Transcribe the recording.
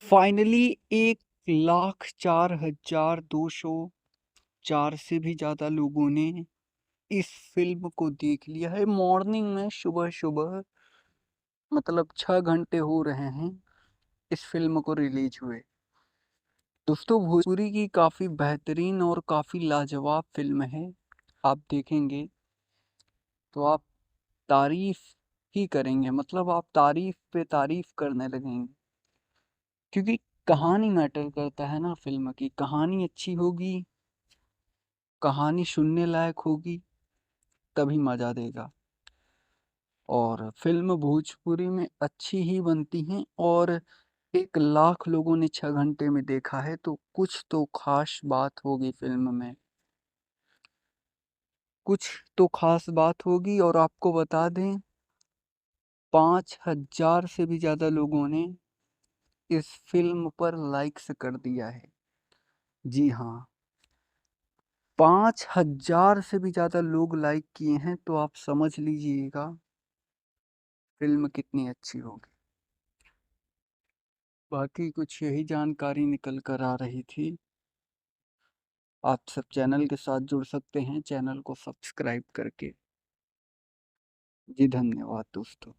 Finally 1,04,204 से भी ज़्यादा लोगों ने इस फ़िल्म को देख लिया है। मॉर्निंग में सुबह-सुबह मतलब 6 घंटे हो रहे हैं इस फ़िल्म को रिलीज़ हुए। दोस्तों भोजपुरी की काफ़ी बेहतरीन और काफ़ी लाजवाब फ़िल्म है। आप देखेंगे तो आप तारीफ़ ही करेंगे, मतलब आप तारीफ़ पे तारीफ़ करने लगेंगे। क्योंकि कहानी मैटर करता है ना फ़िल्म की। कहानी अच्छी होगी, कहानी सुनने लायक होगी, तभी मज़ा देगा। और फ़िल्म भोजपुरी में अच्छी ही बनती हैं और 1,00,000 लोगों ने 6 घंटे में देखा है, तो कुछ तो ख़ास बात होगी फ़िल्म में। कुछ तो ख़ास बात होगी और आपको बता दें 5,000 से भी ज़्यादा लोगों ने इस फ़िल्म पर लाइक्स कर दिया है। जी हाँ, 5,000 से भी ज़्यादा लोग लाइक किए हैं, तो आप समझ लीजिएगा फ़िल्म कितनी अच्छी होगी। बाकी कुछ यही जानकारी निकल कर आ रही थी। आप सब चैनल के साथ जुड़ सकते हैं, चैनल को सब्सक्राइब करके। जी धन्यवाद दोस्तों।